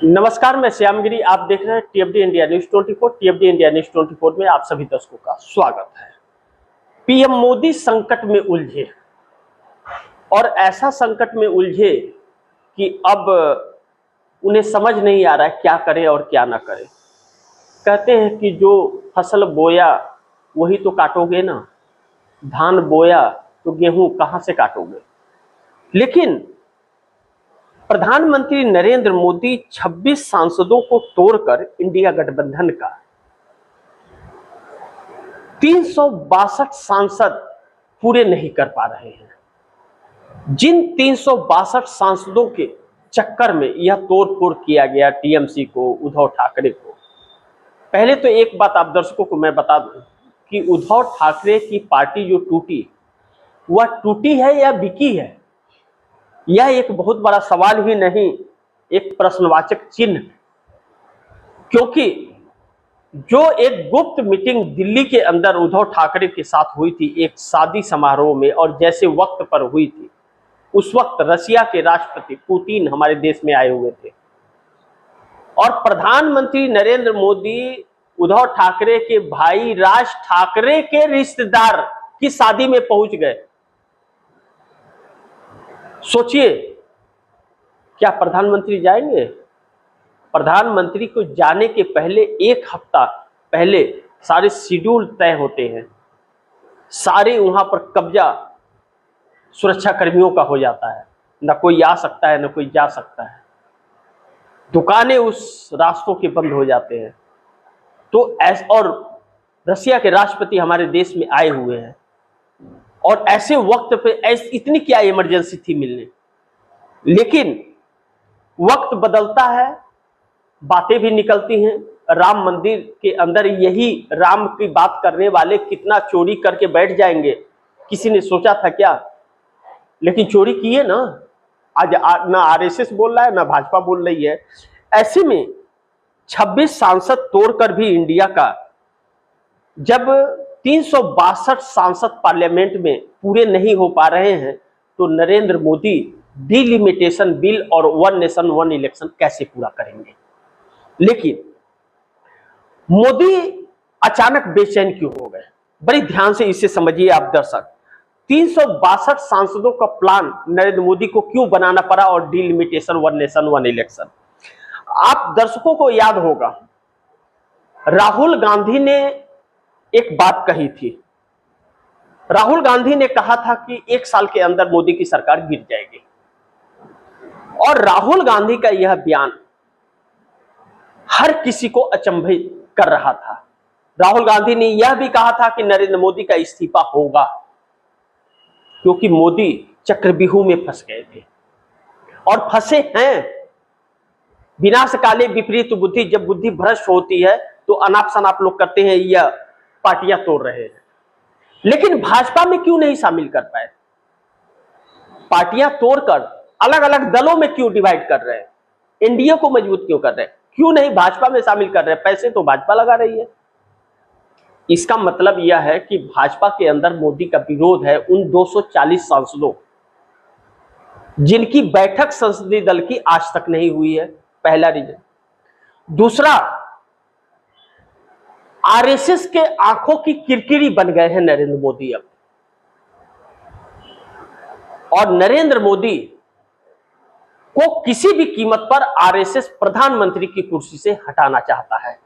नमस्कार, मैं श्यामगिरी। आप देख रहे हैं टीएफडी इंडिया न्यूज 24। टीएफडी इंडिया न्यूज 24 में आप सभी दर्शकों का स्वागत है। पीएम मोदी संकट में उलझे और ऐसा संकट में उलझे कि अब उन्हें समझ नहीं आ रहा है क्या करें और क्या ना करें। कहते हैं कि जो फसल बोया वही तो काटोगे ना, धान बोया तो गेहूं कहां से काटोगे। लेकिन प्रधानमंत्री नरेंद्र मोदी 26 सांसदों को तोड़कर इंडिया गठबंधन का 362 सांसद पूरे नहीं कर पा रहे हैं। जिन 362 सांसदों के चक्कर में यह तोड़फोड़ किया गया टीएमसी को, उद्धव ठाकरे को। पहले तो एक बात आप दर्शकों को मैं बता दूं कि उद्धव ठाकरे की पार्टी जो टूटी, वह टूटी है या बिकी है, यह एक बहुत बड़ा सवाल ही नहीं, एक प्रश्नवाचक चिन्ह। क्योंकि जो एक गुप्त मीटिंग दिल्ली के अंदर उद्धव ठाकरे के साथ हुई थी एक शादी समारोह में, और जैसे वक्त पर हुई थी, उस वक्त रशिया के राष्ट्रपति पुतिन हमारे देश में आए हुए थे और प्रधानमंत्री नरेंद्र मोदी उद्धव ठाकरे के भाई राज ठाकरे के रिश्तेदार की शादी में पहुंच गए। सोचिए, क्या प्रधानमंत्री जाएंगे? प्रधानमंत्री को जाने के पहले एक हफ्ता पहले सारे शेड्यूल तय होते हैं, सारे वहां पर कब्जा सुरक्षा कर्मियों का हो जाता है, न कोई आ सकता है न कोई जा सकता है, दुकानें उस रास्तों के बंद हो जाते हैं। तो और रशिया के राष्ट्रपति हमारे देश में आए हुए हैं और ऐसे वक्त पे इतनी क्या इमरजेंसी थी मिलने। लेकिन वक्त बदलता है, बातें भी निकलती हैं। राम मंदिर के अंदर यही राम की बात करने वाले कितना चोरी करके बैठ जाएंगे, किसी ने सोचा था क्या? लेकिन चोरी किए ना। आज ना आरएसएस बोल रहा है ना भाजपा बोल रही है। ऐसे में 26 सांसद तोड़कर भी इंडिया का जब 362 सांसद पार्लियामेंट में पूरे नहीं हो पा रहे हैं, तो नरेंद्र मोदी डिलिमिटेशन बिल और वन नेशन वन इलेक्शन कैसे पूरा करेंगे। लेकिन मोदी अचानक बेचैन क्यों हो गए? बड़ी ध्यान से इसे समझिए आप दर्शक। 362 सांसदों का प्लान नरेंद्र मोदी को क्यों बनाना पड़ा और delimitation one nation one election. आप दर्शकों को याद होगा, राहुल गांधी ने एक बात कही थी। राहुल गांधी ने कहा था कि 1 साल के अंदर मोदी की सरकार गिर जाएगी, और राहुल गांधी का यह बयान हर किसी को अचंभित कर रहा था। राहुल गांधी ने यह भी कहा था कि नरेंद्र मोदी का इस्तीफा होगा, क्योंकि मोदी चक्रव्यूह में फंस गए थे और फंसे हैं। विनाश काले विपरीत बुद्धि, जब बुद्धि भ्रष्ट होती है तो अनाप शनाप लोग करते हैं, यह पार्टियां तोड़ रहे हैं। लेकिन भाजपा में क्यों नहीं शामिल कर पाए? पार्टियां तोड़कर अलग अलग दलों में क्यों डिवाइड कर रहे हैं? एनडीए को मजबूत क्यों कर रहे हैं? क्यों नहीं भाजपा में शामिल कर रहे हैं? पैसे तो भाजपा लगा रही है। इसका मतलब यह है कि भाजपा के अंदर मोदी का विरोध है उन 240 सांसदों जिनकी बैठक संसदीय दल की आज तक नहीं हुई है। पहला रीजन। दूसरा, आरएसएस के आंखों की किरकिरी बन गए हैं नरेंद्र मोदी अब, और नरेंद्र मोदी को किसी भी कीमत पर आरएसएस प्रधानमंत्री की कुर्सी से हटाना चाहता है।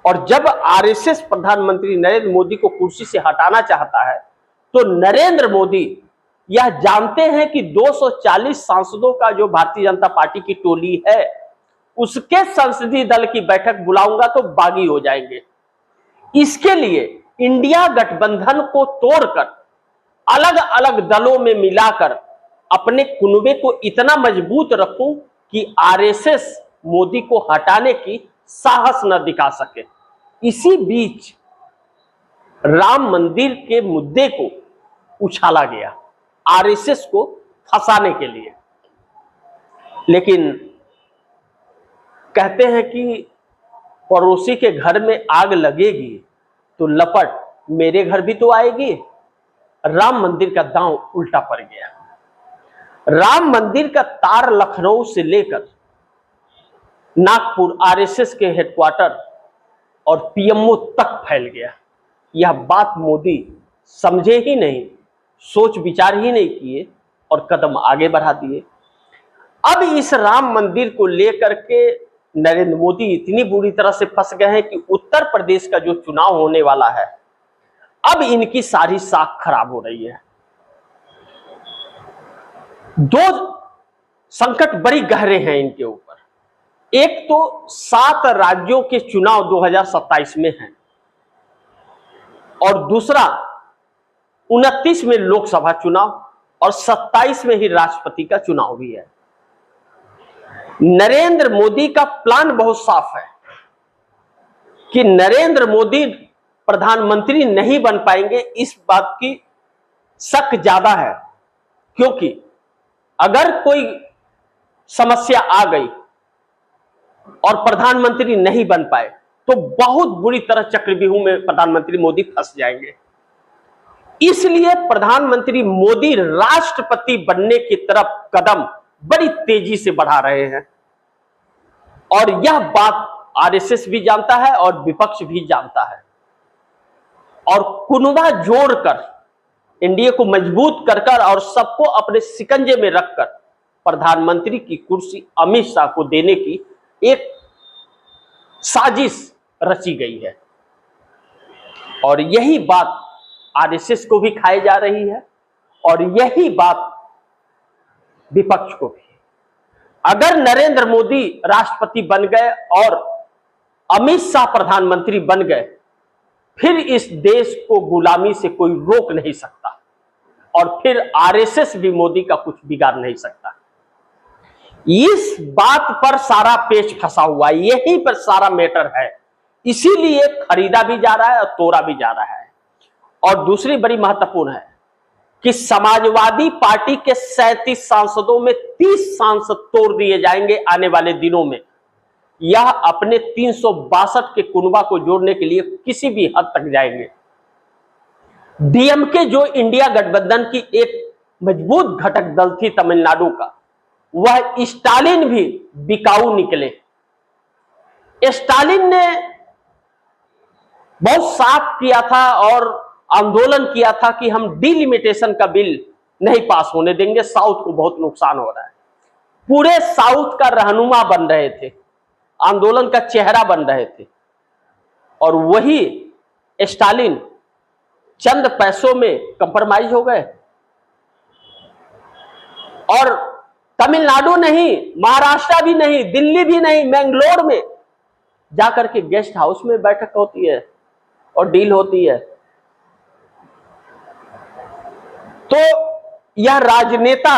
और जब आरएसएस प्रधानमंत्री नरेंद्र मोदी को कुर्सी से हटाना चाहता है, तो नरेंद्र मोदी यह जानते हैं कि 240 सांसदों का जो भारतीय जनता पार्टी की टोली है, उसके संसदीय दल की बैठक बुलाऊंगा तो बागी हो जाएंगे। इसके लिए इंडिया गठबंधन को तोड़कर अलग अलग दलों में मिलाकर अपने कुनबे को इतना मजबूत रखूं कि आरएसएस मोदी को हटाने की साहस न दिखा सके। इसी बीच राम मंदिर के मुद्दे को उछाला गया आरएसएस को फंसाने के लिए। लेकिन कहते हैं कि पड़ोसी के घर में आग लगेगी तो लपट मेरे घर भी तो आएगी। राम मंदिर का दांव उल्टा पड़ गया। राम मंदिर का तार लखनऊ से लेकर नागपुर आरएसएस के हेडक्वार्टर और पीएमओ तक फैल गया। यह बात मोदी समझे ही नहीं, सोच विचार ही नहीं किए और कदम आगे बढ़ा दिए। अब इस राम मंदिर को लेकर के नरेंद्र मोदी इतनी बुरी तरह से फंस गए हैं कि उत्तर प्रदेश का जो चुनाव होने वाला है, अब इनकी सारी साख खराब हो रही है। दो संकट बड़ी गहरे हैं इनके ऊपर। एक तो 7 राज्यों के चुनाव 2027 में हैं और दूसरा 29 में लोकसभा चुनाव और 27 में ही राष्ट्रपति का चुनाव भी है। नरेंद्र मोदी का प्लान बहुत साफ है कि नरेंद्र मोदी प्रधानमंत्री नहीं बन पाएंगे, इस बात की शक ज्यादा है, क्योंकि अगर कोई समस्या आ गई और प्रधानमंत्री नहीं बन पाए तो बहुत बुरी तरह चक्रव्यूह में प्रधानमंत्री मोदी फंस जाएंगे। इसलिए प्रधानमंत्री मोदी राष्ट्रपति बनने की तरफ कदम बड़ी तेजी से बढ़ा रहे हैं और यह बात आरएसएस भी जानता है और विपक्ष भी जानता है और कुनबा जोड़कर एनडीए को मजबूत कर और सबको अपने शिकंजे में रखकर प्रधानमंत्री की कुर्सी अमित शाह को देने की एक साजिश रची गई है और यही बात आरएसएस को भी खाई जा रही है और यही बात विपक्ष को भी। अगर नरेंद्र मोदी राष्ट्रपति बन गए और अमित शाह प्रधानमंत्री बन गए, फिर इस देश को गुलामी से कोई रोक नहीं सकता और फिर आरएसएस भी मोदी का कुछ बिगाड़ नहीं सकता। इस बात पर सारा पेच फंसा हुआ है, यहीं पर सारा मैटर है, इसीलिए खरीदा भी जा रहा है और तोड़ा भी जा रहा है। और दूसरी बड़ी महत्वपूर्ण है कि समाजवादी पार्टी के 37 सांसदों में 30 सांसद तोड़ दिए जाएंगे आने वाले दिनों में। यह अपने 362 के कुनबा को जोड़ने के लिए किसी भी हद तक जाएंगे। डीएमके जो इंडिया गठबंधन की एक मजबूत घटक दल थी तमिलनाडु का, वह स्टालिन भी बिकाऊ निकले। स्टालिन ने बहुत साफ किया था और आंदोलन किया था कि हम डिलिमिटेशन का बिल नहीं पास होने देंगे, साउथ को बहुत नुकसान हो रहा है। पूरे साउथ का रहनुमा बन रहे थे, आंदोलन का चेहरा बन रहे थे और वही स्टालिन चंद पैसों में कंप्रोमाइज हो गए और तमिलनाडु नहीं, महाराष्ट्र भी नहीं, दिल्ली भी नहीं, बेंगलोर में जाकर के गेस्ट हाउस में बैठक होती है और डील होती है। तो यह राजनेता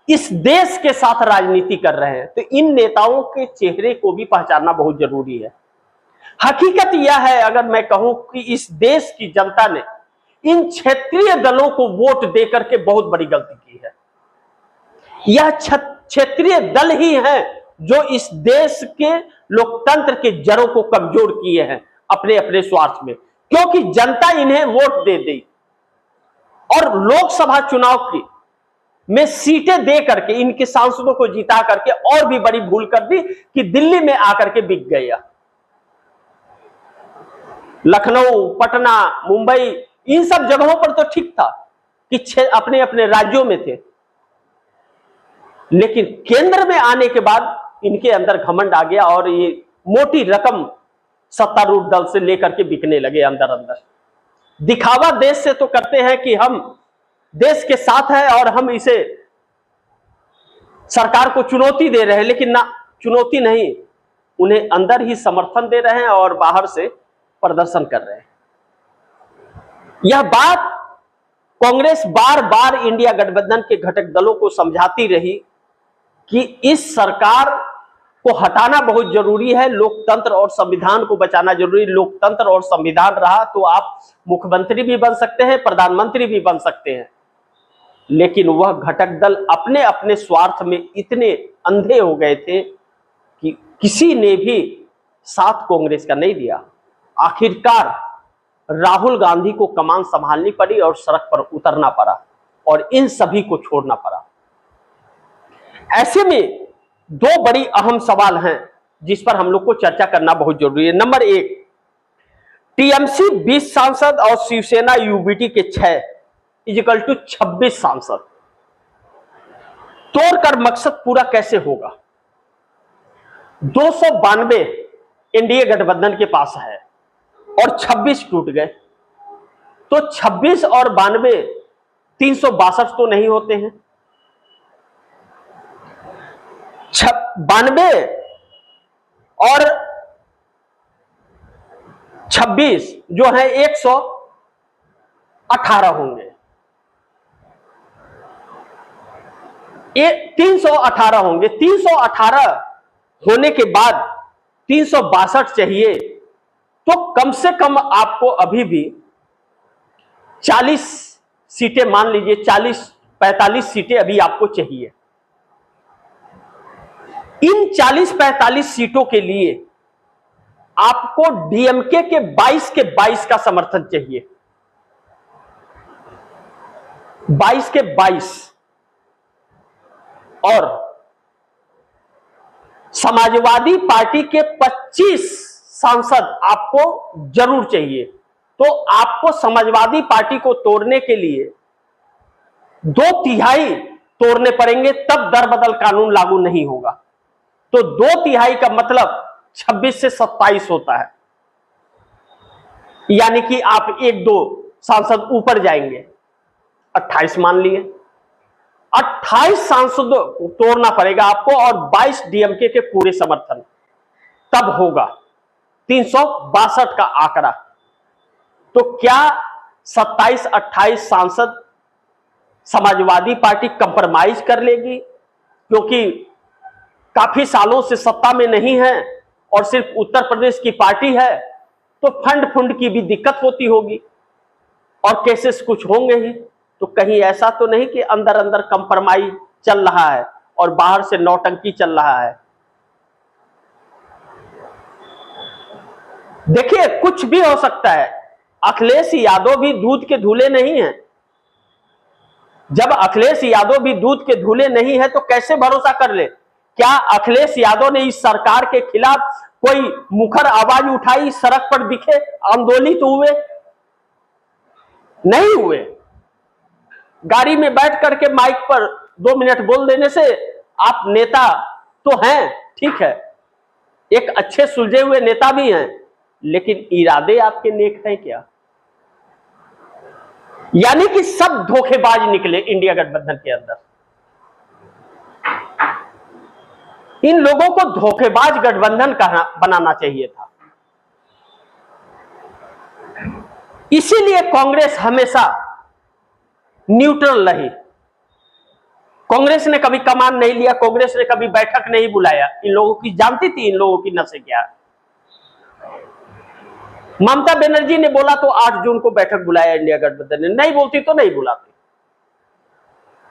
इस देश के साथ राजनीति कर रहे हैं, तो इन नेताओं के चेहरे को भी पहचानना बहुत जरूरी है। हकीकत यह है, अगर मैं कहूं कि इस देश की जनता ने इन क्षेत्रीय दलों को वोट देकर के बहुत बड़ी गलती की है। यह क्षेत्रीय दल ही हैं जो इस देश के लोकतंत्र के जड़ों को कमजोर किए हैं अपने अपने स्वार्थ में, क्योंकि जनता इन्हें वोट दे दी और लोकसभा चुनाव की में सीटें दे करके इनके सांसदों को जिता करके और भी बड़ी भूल कर दी कि दिल्ली में आकर के बिक गया। लखनऊ, पटना, मुंबई, इन सब जगहों पर तो ठीक था कि अपने अपने राज्यों में थे, लेकिन केंद्र में आने के बाद इनके अंदर घमंड आ गया और ये मोटी रकम सत्तारूढ़ दल से लेकर के बिकने लगे अंदर अंदर। दिखावा देश से तो करते हैं कि हम देश के साथ हैं और हम इसे सरकार को चुनौती दे रहे हैं, लेकिन ना, चुनौती नहीं, उन्हें अंदर ही समर्थन दे रहे हैं और बाहर से प्रदर्शन कर रहे हैं। यह बात कांग्रेस बार बार इंडिया गठबंधन के घटक दलों को समझाती रही कि इस सरकार को हटाना बहुत जरूरी है, लोकतंत्र और संविधान को बचाना जरूरी। लोकतंत्र और संविधान रहा तो आप मुख्यमंत्री भी बन सकते हैं, प्रधानमंत्री भी बन सकते हैं, लेकिन वह घटक दल अपने अपने स्वार्थ में इतने अंधे हो गए थे कि किसी ने भी साथ कांग्रेस का नहीं दिया। आखिरकार राहुल गांधी को कमान संभालनी पड़ी और सड़क पर उतरना पड़ा और इन सभी को छोड़ना पड़ा। ऐसे में दो बड़ी अहम सवाल हैं जिस पर हम लोग को चर्चा करना बहुत जरूरी है। नंबर एक, टीएमसी 20 सांसद और शिवसेना यूबीटी के 6 इक्वल टू 26 सांसद तोड़कर मकसद पूरा कैसे होगा? 292 एनडीए गठबंधन के पास है और 26 टूट गए, तो 26 और 92 362 तो नहीं होते हैं। 92 और 26 जो है 118 होंगे, 318 होंगे। 318 होने के बाद 362 चाहिए, तो कम से कम आपको अभी भी 40 सीटें, मान लीजिए 40-45 सीटें अभी आपको चाहिए। इन 40-45 सीटों के लिए आपको डीएमके के 22 के 22 का समर्थन चाहिए। 22 के 22 और समाजवादी पार्टी के 25 सांसद आपको जरूर चाहिए। तो आपको समाजवादी पार्टी को तोड़ने के लिए 2/3 तोड़ने पड़ेंगे, तब दरबदल कानून लागू नहीं होगा। तो 2/3 का मतलब 26 से 27 होता है, यानी कि आप 1-2 सांसद ऊपर जाएंगे। 28 मान लिए, 28 सांसदों को तोड़ना पड़ेगा आपको और 22 डीएमके के पूरे समर्थन, तब होगा 362 का आंकड़ा। तो क्या 27-28 सांसद समाजवादी पार्टी कंप्रोमाइज कर लेगी? क्योंकि काफी सालों से सत्ता में नहीं है और सिर्फ उत्तर प्रदेश की पार्टी है, तो फंड की भी दिक्कत होती होगी और केसेस कुछ होंगे ही। तो कहीं ऐसा तो नहीं कि अंदर अंदर कंप्रोमाइज चल रहा है और बाहर से नौटंकी चल रहा है? देखिए, कुछ भी हो सकता है। अखिलेश यादव भी दूध के धूले नहीं है। जब अखिलेश यादव भी दूध के धूले नहीं है तो कैसे भरोसा कर ले? क्या अखिलेश यादव ने इस सरकार के खिलाफ कोई मुखर आवाज उठाई, सड़क पर दिखे, आंदोलित हुए? नहीं हुए। गाड़ी में बैठ करके माइक पर 2 मिनट बोल देने से आप नेता तो हैं, ठीक है, एक अच्छे सुलझे हुए नेता भी हैं, लेकिन इरादे आपके नेक हैं क्या? यानी कि सब धोखेबाज निकले इंडिया गठबंधन के अंदर। इन लोगों को धोखेबाज गठबंधन बनाना चाहिए था। इसीलिए कांग्रेस हमेशा न्यूट्रल रही। कांग्रेस ने कभी कमान नहीं लिया, कांग्रेस ने कभी बैठक नहीं बुलाया। इन लोगों की जानती थी इन लोगों की नसें क्या है। ममता बनर्जी ने बोला तो 8 जून को बैठक बुलाया इंडिया गठबंधन ने, नहीं बोलती तो नहीं बुलाती।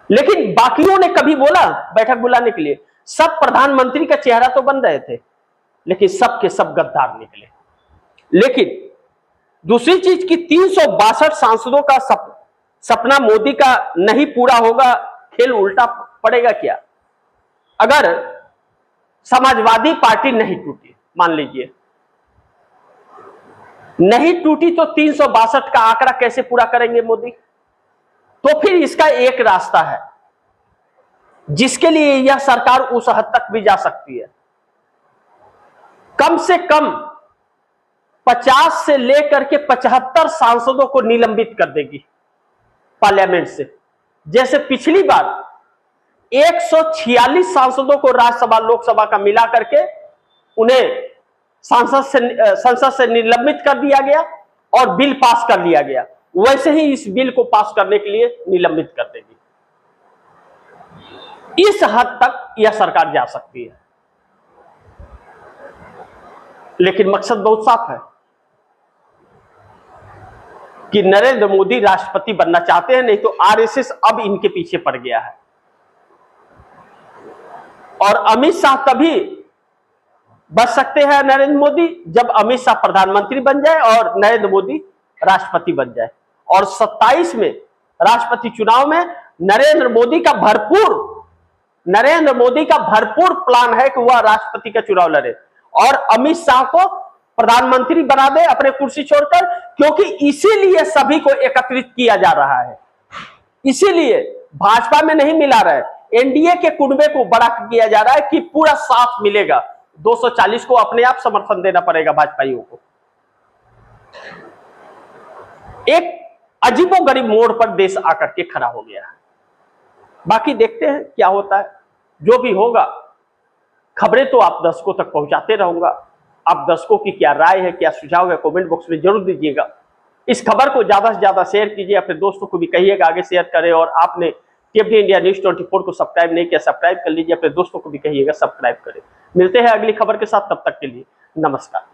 लेकिन बाकियों ने कभी बोला बैठक बुलाने के लिए? सब प्रधानमंत्री का चेहरा तो बन रहे थे, लेकिन सब के सब गद्दार निकले। लेकिन दूसरी चीज की 362 सांसदों का सपना मोदी का नहीं पूरा होगा, खेल उल्टा पड़ेगा क्या? अगर समाजवादी पार्टी नहीं टूटी, मान लीजिए नहीं टूटी, तो 362 का आंकड़ा कैसे पूरा करेंगे मोदी? तो फिर इसका एक रास्ता है जिसके लिए यह सरकार उस हद तक भी जा सकती है। कम से कम 50 से लेकर के 75 सांसदों को निलंबित कर देगी पार्लियामेंट से। जैसे पिछली बार 146 सांसदों को राज्यसभा लोकसभा का मिला करके उन्हें संसद से निलंबित कर दिया गया और बिल पास कर लिया गया, वैसे ही इस बिल को पास करने के लिए निलंबित कर देगी। इस हद तक यह सरकार जा सकती है। लेकिन मकसद बहुत साफ है कि नरेंद्र मोदी राष्ट्रपति बनना चाहते हैं, नहीं तो आरएसएस अब इनके पीछे पड़ गया है। और अमित शाह तभी बच सकते हैं नरेंद्र मोदी जब अमित शाह प्रधानमंत्री बन जाए और नरेंद्र मोदी राष्ट्रपति बन जाए। और 27 में राष्ट्रपति चुनाव में नरेंद्र मोदी का भरपूर नरेंद्र मोदी का भरपूर प्लान है कि वह राष्ट्रपति का चुनाव लड़े और अमित शाह को प्रधानमंत्री बना दे अपने कुर्सी छोड़कर, क्योंकि इसीलिए सभी को एकत्रित किया जा रहा है, इसीलिए भाजपा में नहीं मिला रहा है, एनडीए के कुनबे को बड़ा किया जा रहा है कि पूरा साथ मिलेगा। 240 को अपने आप समर्थन देना पड़ेगा भाजपाइयों को। एक अजीबोगरीब मोड़ पर देश आकर के खड़ा हो गया है। बाकी देखते हैं क्या होता है, जो भी होगा खबरें तो आप दर्शकों तक पहुंचाते रहूंगा। आप दर्शकों की क्या राय है, क्या सुझाव है, कमेंट बॉक्स में जरूर दीजिएगा। इस खबर को ज्यादा से ज्यादा शेयर कीजिए, अपने दोस्तों को भी कहिएगा आगे शेयर करें, और आपने टीएफडी इंडिया न्यूज 24 को सब्सक्राइब नहीं किया, सब्सक्राइब कर लीजिए, अपने दोस्तों को भी कहिएगा सब्सक्राइब करें। मिलते हैं अगली खबर के साथ, तब तक के लिए नमस्कार।